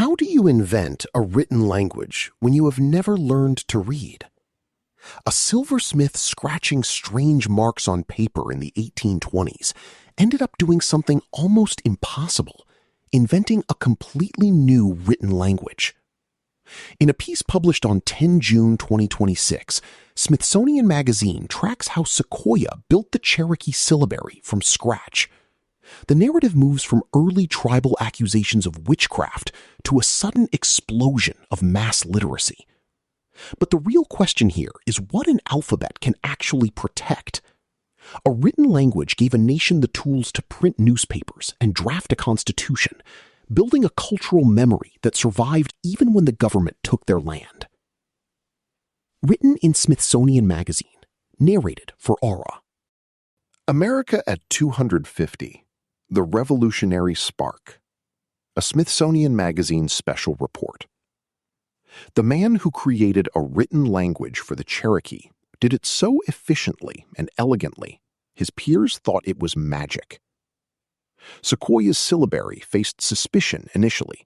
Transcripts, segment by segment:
How do you invent a written language when you have never learned to read? A silversmith scratching strange marks on paper in the 1820s ended up doing something almost impossible, inventing a completely new written language. In a piece published on 10 June 2026, Smithsonian Magazine tracks how Sequoyah built the Cherokee syllabary from scratch. The narrative moves from early tribal accusations of witchcraft to a sudden explosion of mass literacy. But the real question here is what an alphabet can actually protect. A written language gave a nation the tools to print newspapers and draft a constitution, building a cultural memory that survived even when the government took their land. Written in Smithsonian Magazine, narrated for Aura. America at 250. The Revolutionary Spark. A Smithsonian Magazine special report. The man who created a written language for the Cherokee did it so efficiently and elegantly, his peers thought it was magic. Sequoyah's syllabary faced suspicion initially,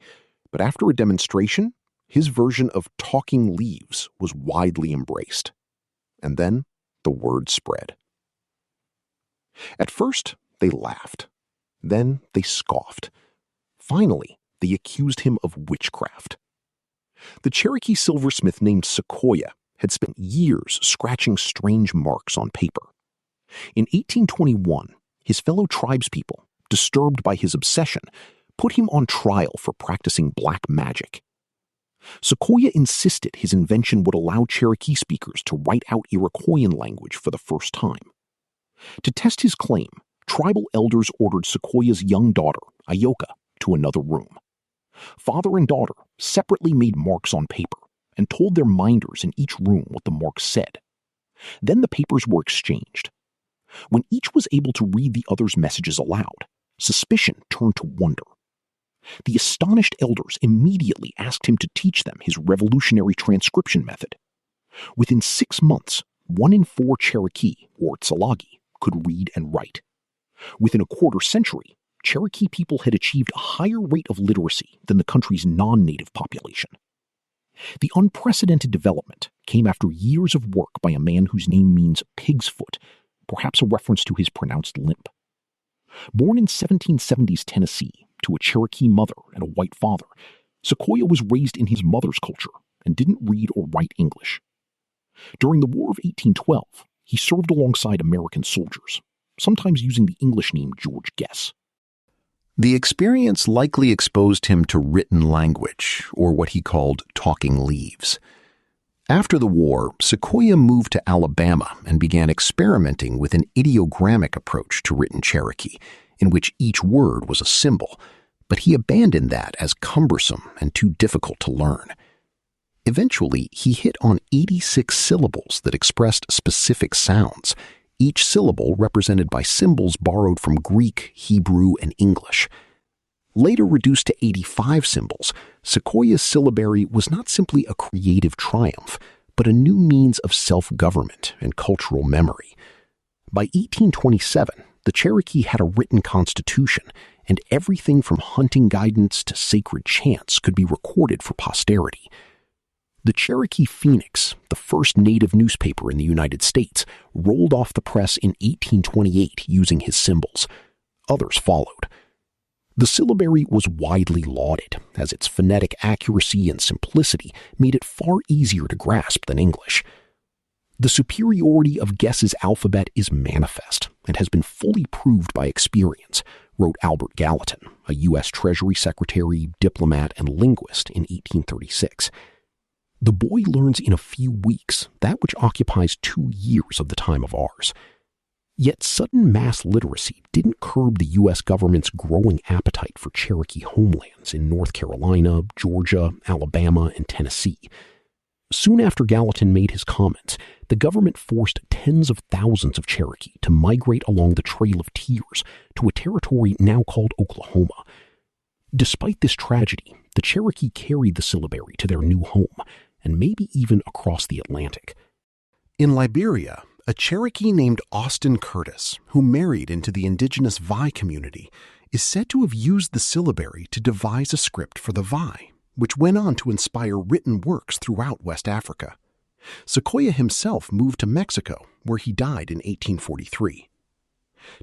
but after a demonstration, his version of talking leaves was widely embraced. And then the word spread. At first, they laughed. Then they scoffed. Finally, they accused him of witchcraft. The Cherokee silversmith named Sequoyah had spent years scratching strange marks on paper. In 1821, his fellow tribespeople, disturbed by his obsession, put him on trial for practicing black magic. Sequoyah insisted his invention would allow Cherokee speakers to write out Iroquoian language for the first time. To test his claim, tribal elders ordered Sequoyah's young daughter, Ioka, to another room. Father and daughter separately made marks on paper and told their minders in each room what the marks said. Then the papers were exchanged. When each was able to read the other's messages aloud, suspicion turned to wonder. The astonished elders immediately asked him to teach them his revolutionary transcription method. Within 6 months, 1 in 4 Cherokee, or Tsalagi, could read and write. Within a quarter century, Cherokee people had achieved a higher rate of literacy than the country's non-native population. The unprecedented development came after years of work by a man whose name means pig's foot, perhaps a reference to his pronounced limp. Born in 1770s Tennessee to a Cherokee mother and a white father, Sequoyah was raised in his mother's culture and didn't read or write English. During the War of 1812, he served alongside American soldiers, sometimes using the English name George Guess. The experience likely exposed him to written language, or what he called talking leaves. After the war, Sequoyah moved to Alabama and began experimenting with an ideogrammic approach to written Cherokee, in which each word was a symbol, but he abandoned that as cumbersome and too difficult to learn. Eventually, he hit on 86 syllables that expressed specific sounds, each syllable represented by symbols borrowed from Greek, Hebrew, and English. Later reduced to 85 symbols, Sequoyah's syllabary was not simply a creative triumph, but a new means of self-government and cultural memory. By 1827, the Cherokee had a written constitution, and everything from hunting guidance to sacred chants could be recorded for posterity. The Cherokee Phoenix, the first native newspaper in the United States, rolled off the press in 1828 using his symbols. Others followed. The syllabary was widely lauded, as its phonetic accuracy and simplicity made it far easier to grasp than English. The superiority of Guess's alphabet is manifest and has been fully proved by experience, wrote Albert Gallatin, a U.S. Treasury Secretary, diplomat, and linguist in 1836. The boy learns in a few weeks that which occupies 2 years of the time of ours. Yet sudden mass literacy didn't curb the U.S. government's growing appetite for Cherokee homelands in North Carolina, Georgia, Alabama, and Tennessee. Soon after Gallatin made his comments, the government forced tens of thousands of Cherokee to migrate along the Trail of Tears to a territory now called Oklahoma. Despite this tragedy, the Cherokee carried the syllabary to their new home, and maybe even across the Atlantic. In Liberia, a Cherokee named Austin Curtis, who married into the indigenous Vai community, is said to have used the syllabary to devise a script for the Vai, which went on to inspire written works throughout West Africa. Sequoyah himself moved to Mexico, where he died in 1843.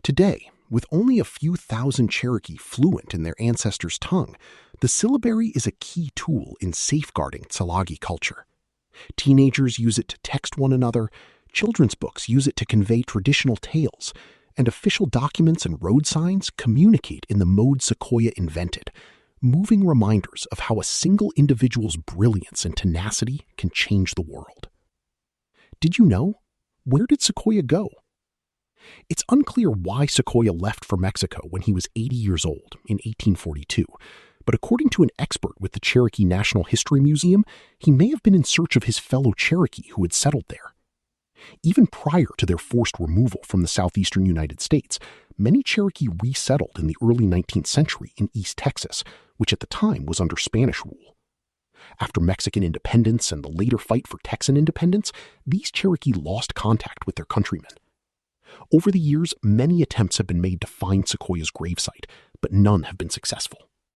Today, with only a few thousand Cherokee fluent in their ancestors' tongue, the syllabary is a key tool in safeguarding Tsalagi culture. Teenagers use it to text one another, children's books use it to convey traditional tales, and official documents and road signs communicate in the mode Sequoyah invented, moving reminders of how a single individual's brilliance and tenacity can change the world. Did you know? Where did Sequoyah go? It's unclear why Sequoyah left for Mexico when he was 80 years old in 1842, but according to an expert with the Cherokee National History Museum, he may have been in search of his fellow Cherokee who had settled there. Even prior to their forced removal from the southeastern United States, many Cherokee resettled in the early 19th century in East Texas, which at the time was under Spanish rule. After Mexican independence and the later fight for Texan independence, these Cherokee lost contact with their countrymen. Over the years, many attempts have been made to find Sequoyah's gravesite, but none have been successful.